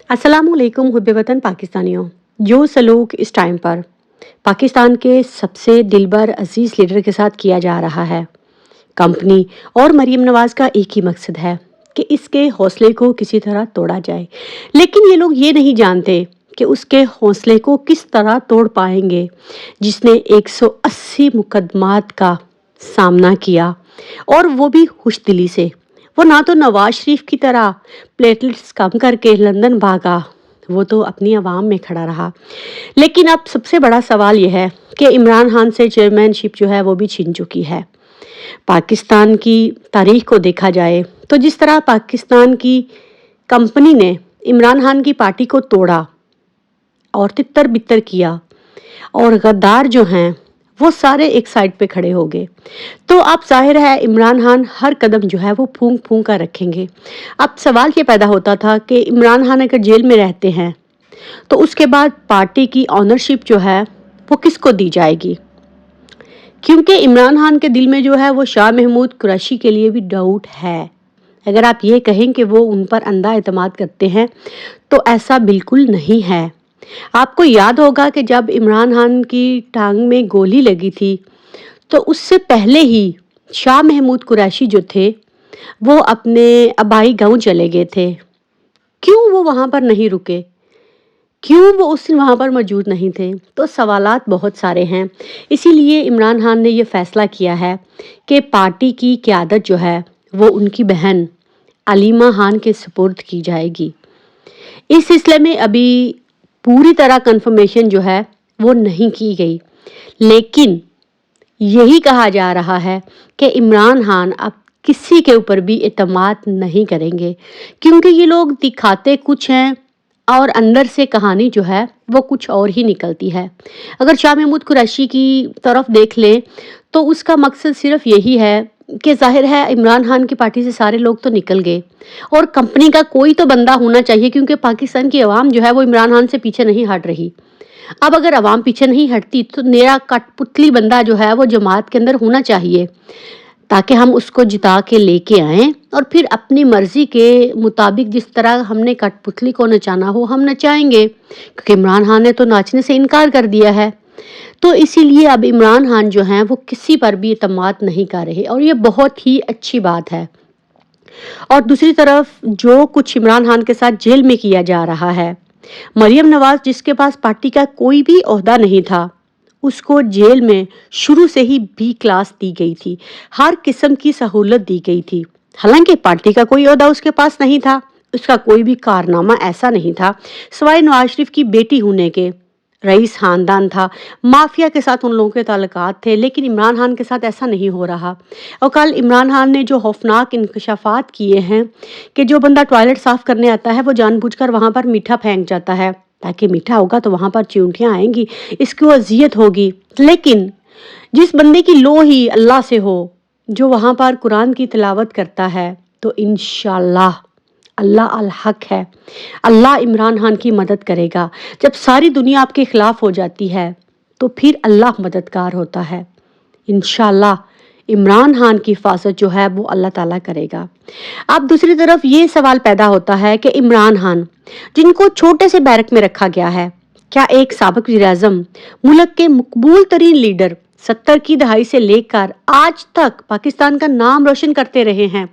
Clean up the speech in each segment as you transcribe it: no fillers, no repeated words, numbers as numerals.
अस्सलामुअलैकुम हुब्बे वतन पाकिस्तानियों। जो सलूक इस टाइम पर पाकिस्तान के सबसे दिलबर अजीज़ लीडर के साथ किया जा रहा है, कंपनी और मरीम नवाज का एक ही मकसद है कि इसके हौसले को किसी तरह तोड़ा जाए। लेकिन ये लोग ये नहीं जानते कि उसके हौसले को किस तरह तोड़ पाएंगे, जिसने 180 मुकदमात का सामना किया और वो भी खुशदिली से। वो ना तो नवाज शरीफ की तरह प्लेटलेट्स कम करके लंदन भागा, वो तो अपनी आवाम में खड़ा रहा। लेकिन अब सबसे बड़ा सवाल यह है कि इमरान खान से चेयरमैनशिप जो है वो भी छीन चुकी है। पाकिस्तान की तारीख को देखा जाए तो जिस तरह पाकिस्तान की कंपनी ने इमरान खान की पार्टी को तोड़ा और तितर बितर किया, और गद्दार जो हैं वो सारे एक साइड पे खड़े हो गए, तो अब जाहिर है इमरान खान हर कदम जो है वो फूंक फूंक कर रखेंगे। अब सवाल ये पैदा होता था कि इमरान खान अगर जेल में रहते हैं तो उसके बाद पार्टी की ऑनरशिप जो है वो किसको दी जाएगी, क्योंकि इमरान खान के दिल में जो है वो शाह महमूद कुरैशी के लिए भी डाउट है। अगर आप ये कहें कि वो उन पर अंधा एतमाद करते हैं तो ऐसा बिल्कुल नहीं है। आपको याद होगा कि जब इमरान खान की टांग में गोली लगी थी तो उससे पहले ही शाह महमूद कुरैशी जो थे वो अपने आबाई गांव चले गए थे। क्यों वो वहां पर नहीं रुके, क्यों वो उस दिन वहां पर मौजूद नहीं थे? तो सवालात बहुत सारे हैं। इसीलिए इमरान खान ने ये फैसला किया है कि पार्टी की क़यादत जो है वो उनकी बहन अलीमा खान के सुपुर्द की जाएगी। इस सिलसिले में अभी पूरी तरह कंफर्मेशन जो है वो नहीं की गई, लेकिन यही कहा जा रहा है कि इमरान खान अब किसी के ऊपर भी एतमाद नहीं करेंगे, क्योंकि ये लोग दिखाते कुछ हैं और अंदर से कहानी जो है वो कुछ और ही निकलती है। अगर शाह महमूद कुरैशी की तरफ देख लें तो उसका मकसद सिर्फ यही है कि जाहिर है इमरान खान की पार्टी से सारे लोग तो निकल गए और कंपनी का कोई तो बंदा होना चाहिए, क्योंकि पाकिस्तान की आवाम जो है वो इमरान खान से पीछे नहीं हट रही। अब अगर आवाम पीछे नहीं हटती तो नया कठपुतली बंदा जो है वो जमात के अंदर होना चाहिए, ताकि हम उसको जिता के लेके आएँ और फिर अपनी मर्जी के मुताबिक जिस तरह हमने कठपुतली को नचाना हो हम नचाएंगे, क्योंकि इमरान खान ने तो नाचने से इनकार कर दिया है। तो इसीलिए अब इमरान खान जो हैं वो किसी पर भी एतमाद नहीं कर रहे और ये बहुत ही अच्छी बात है। और दूसरी तरफ जो कुछ इमरान खान के साथ जेल में किया जा रहा है, मरियम नवाज जिसके पास पार्टी का कोई भी ओहदा नहीं था, उसको जेल में शुरू से ही बी क्लास दी गई थी, हर किस्म की सहूलत दी गई थी। हालांकि पार्टी का कोई ओहदा उसके पास नहीं था, उसका कोई भी कारनामा ऐसा नहीं था सिवाय नवाज शरीफ की बेटी होने के। रईस खानदान था, माफिया के साथ उन लोगों के ताल्लुकात थे, लेकिन इमरान खान के साथ ऐसा नहीं हो रहा। और कल इमरान खान ने जो खौफनाक इंकशाफात किए हैं कि जो बंदा टॉयलेट साफ करने आता है वो जानबूझकर वहां पर मीठा फेंक जाता है, ताकि मीठा होगा तो वहां पर चींटियां आएंगी, इसकी अजियत होगी। लेकिन जिस बंदे की लो ही अल्लाह से हो, जो वहां पर कुरान की तिलावत करता है, तो इंशाल्लाह अल्लाह अल हक है, अल्लाह इमरान खान की मदद करेगा। जब सारी दुनिया आपके खिलाफ हो जाती है तो फिर अल्लाह मददगार होता है। इंशाल्लाह इमरान खान की हिफाजत जो है वो अल्लाह ताला करेगा। अब दूसरी तरफ ये सवाल पैदा होता है कि इमरान खान जिनको छोटे से बैरक में रखा गया है, क्या एक साबिक वज़ीर-ए-आज़म, मुल्क के मकबूल तरीन लीडर 70 की दहाई से लेकर आज तक पाकिस्तान का नाम रोशन करते रहे हैं,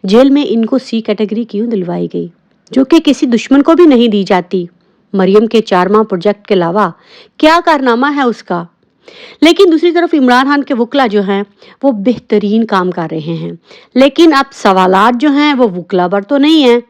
जेल में इनको सी कैटेगरी क्यों दिलवाई गई, जो कि किसी दुश्मन को भी नहीं दी जाती? मरियम के 4 माह प्रोजेक्ट के अलावा क्या कारनामा है उसका? लेकिन दूसरी तरफ इमरान खान के वकला जो हैं वो बेहतरीन काम कर रहे हैं, लेकिन अब सवालात जो हैं वो वकला पर तो नहीं है।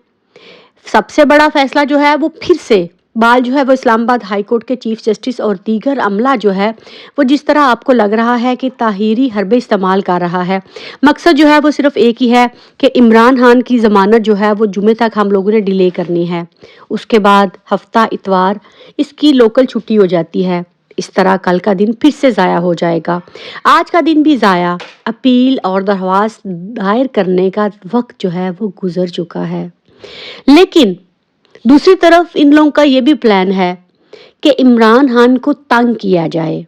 सबसे बड़ा फैसला जो है वो फिर से बाल जो है वो इस्लामाबाद हाई कोर्ट के चीफ जस्टिस और दीगर अमला जो है वो जिस तरह आपको लग रहा है कि ताहीरी हरबे इस्तेमाल कर रहा है। मकसद जो है वो सिर्फ एक ही है कि इमरान खान की ज़मानत जो है वो जुमे तक हम लोगों ने डिले करनी है, उसके बाद हफ्ता इतवार इसकी लोकल छुट्टी हो जाती है। इस तरह कल का दिन फिर से ज़ाया हो जाएगा, आज का दिन भी ज़ाया। अपील और दरख्वास्त दायर करने का वक्त जो है वो गुजर चुका है। लेकिन दूसरी तरफ इन लोगों का ये भी प्लान है कि इमरान खान को तंग किया जाए,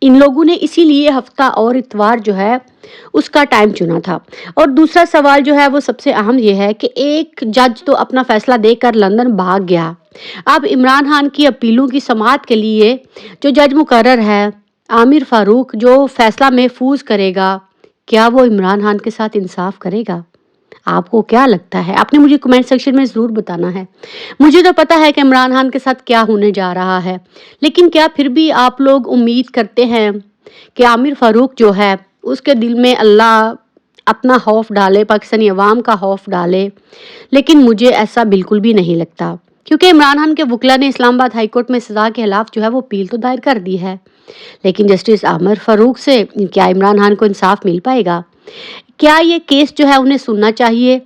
इन लोगों ने इसीलिए हफ्ता और इतवार जो है उसका टाइम चुना था। और दूसरा सवाल जो है वो सबसे अहम ये है कि एक जज तो अपना फैसला देकर लंदन भाग गया। अब इमरान खान की अपीलों की समाअत के लिए जो जज मुकर्रर है आमिर फारूक जो फैसला महफूज करेगा, क्या वो इमरान खान के साथ इंसाफ करेगा? आपको क्या लगता है? आपने मुझे कमेंट सेक्शन में ज़रूर बताना है। मुझे तो पता है कि इमरान खान के साथ क्या होने जा रहा है, लेकिन क्या फिर भी आप लोग उम्मीद करते हैं कि आमिर फारूक जो है उसके दिल में अल्लाह अपना खौफ डाले, पाकिस्तानी अवाम का खौफ डाले? लेकिन मुझे ऐसा बिल्कुल भी नहीं लगता, क्योंकि इमरान खान के वकील ने इस्लामाबाद हाई कोर्ट में सज़ा के खिलाफ जो है वो अपील तो दायर कर दी है, लेकिन जस्टिस आमिर फारूक से क्या इमरान खान को इंसाफ मिल पाएगा? क्या ये केस जो है उन्हें सुनना चाहिए,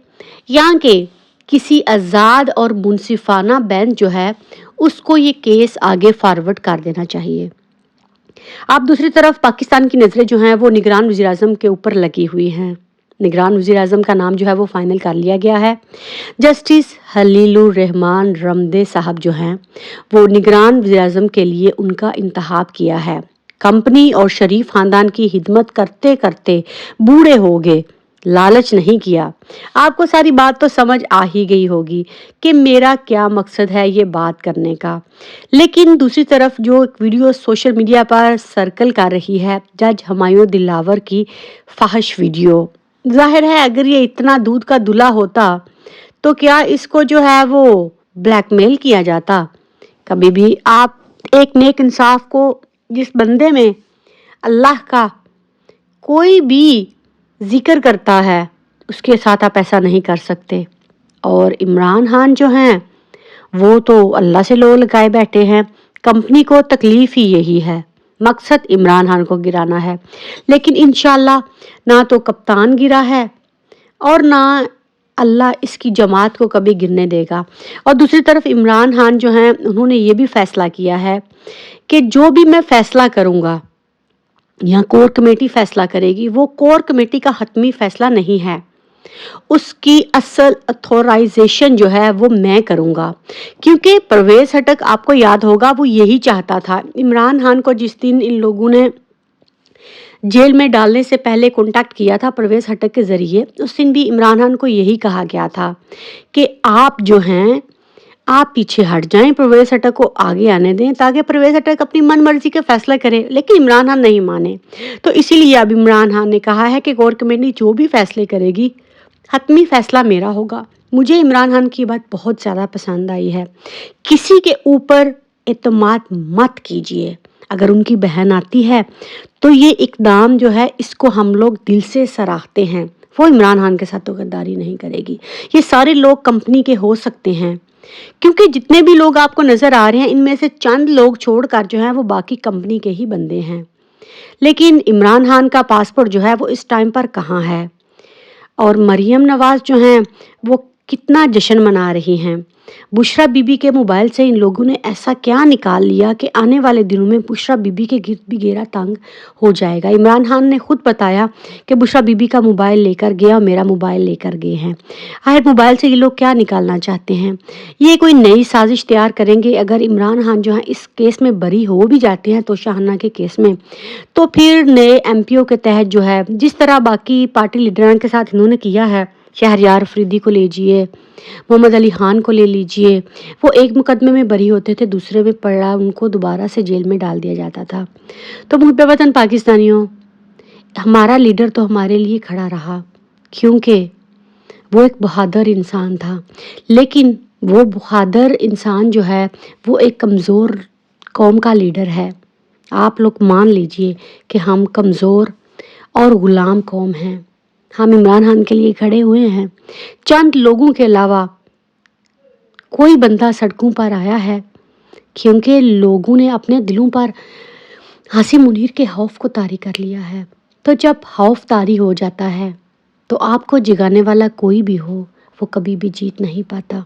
या कि किसी आज़ाद और मुनसिफाना बेंच जो है उसको ये केस आगे फॉरवर्ड कर देना चाहिए? आप दूसरी तरफ पाकिस्तान की नज़रें जो हैं वो निगरान वज़ीर आज़म के ऊपर लगी हुई हैं। निगरान वज़ीर आज़म का नाम जो है वो फाइनल कर लिया गया है। जस्टिस खलीलुर रहमान रमदे साहब जो हैं वो निगरान वज़ीर आज़म के लिए उनका इंतखाब किया है। कंपनी और शरीफ खानदान की खिदमत करते करते बूढ़े हो गए, लालच नहीं किया। आपको सारी बात तो समझ आ ही गई होगी कि मेरा क्या मकसद है ये बात करने का। लेकिन दूसरी तरफ जो एक वीडियो सोशल मीडिया पर सर्कल कर रही है जज हुमायूं दिलावर की फाहिश वीडियो, जाहिर है अगर ये इतना दूध का दूल्हा होता तो क्या इसको जो है वो ब्लैकमेल किया जाता? कभी भी आप एक नेक इंसाफ को, जिस बंदे में अल्लाह का कोई भी जिक्र करता है, उसके साथ आप ऐसा नहीं कर सकते। और इमरान खान जो हैं वो तो अल्लाह से लो लगाए बैठे हैं। कंपनी को तकलीफ ही यही है, मकसद इमरान खान को गिराना है। लेकिन इंशाल्लाह ना तो कप्तान गिरा है और ना अल्लाह इसकी जमात को कभी गिरने देगा। और दूसरी तरफ इमरान खान जो हैं उन्होंने ये भी फैसला किया है कि जो भी मैं फैसला करूँगा या कोर कमेटी फैसला करेगी, वो कोर कमेटी का हतमी फैसला नहीं है, उसकी असल अथोराइजेशन जो है वो मैं करूँगा। क्योंकि परवेज हटक, आपको याद होगा, वो यही चाहता था। इमरान खान को जिस दिन इन लोगों ने जेल में डालने से पहले कॉन्टैक्ट किया था परवेज हटक के ज़रिए, उस दिन भी इमरान खान को यही कहा गया था कि आप जो हैं आप पीछे हट जाएं, परवेज हटक को आगे आने दें ताकि परवेज हटक अपनी मन मर्जी के फैसला करे। लेकिन इमरान खान नहीं माने, तो इसीलिए अब इमरान खान ने कहा है कि कोर कमेटी जो भी फैसले करेगी हतमी फैसला मेरा होगा। मुझे इमरान खान की बात बहुत ज़्यादा पसंद आई है। किसी के ऊपर एतमाद मत कीजिए। अगर उनकी बहन आती है तो ये इकदाम जो है इसको हम लोग दिल से सराहते हैं। वो इमरान खान के साथ तो गद्दारी नहीं करेगी। ये सारे लोग कंपनी के हो सकते हैं, क्योंकि जितने भी लोग आपको नज़र आ रहे हैं इनमें से चंद लोग छोड़कर जो हैं वो बाकी कंपनी के ही बंदे हैं। लेकिन इमरान खान का पासपोर्ट जो है वो इस टाइम पर कहाँ है, और मरियम नवाज़ जो हैं वो कितना जश्न मना रही हैं। बुशरा बीबी के मोबाइल से इन लोगों ने ऐसा क्या निकाल लिया कि आने वाले दिनों में बुशरा बीबी के गिर्द भी घेरा तंग हो जाएगा। इमरान खान ने खुद बताया कि बुशरा बीबी का मोबाइल लेकर गया और मेरा मोबाइल लेकर गए हैं। आखिर मोबाइल से ये लोग क्या निकालना चाहते हैं? ये कोई नई साजिश तैयार करेंगे? अगर इमरान खान जो है इस केस में बरी हो भी जाते हैं तो शाहना के केस में, तो फिर नए MPO के तहत जो है जिस तरह बाकी पार्टी लीडरान के साथ इन्होंने किया है, शहरयार अफरीदी को लीजिए, मोहम्मद अली खान को ले लीजिए, वो एक मुकदमे में बरी होते थे, दूसरे में पड़ा उनको दोबारा से जेल में डाल दिया जाता था। तो मुहब्बे वतन पाकिस्तानियों, हमारा लीडर तो हमारे लिए खड़ा रहा, क्योंकि वो एक बहादुर इंसान था। लेकिन वो बहादुर इंसान जो है वो एक कमज़ोर कौम का लीडर है। आप लोग मान लीजिए कि हम कमज़ोर और ग़ुलाम कौम हैं। हम इमरान खान के लिए खड़े हुए हैं। चंद लोगों के अलावा कोई बंदा सड़कों पर आया है क्योंकि लोगों ने अपने दिलों पर हासिम मुनीर के खौफ को तारी कर लिया है। तो जब खौफ तारी हो जाता है तो आपको जगाने वाला कोई भी हो वो कभी भी जीत नहीं पाता।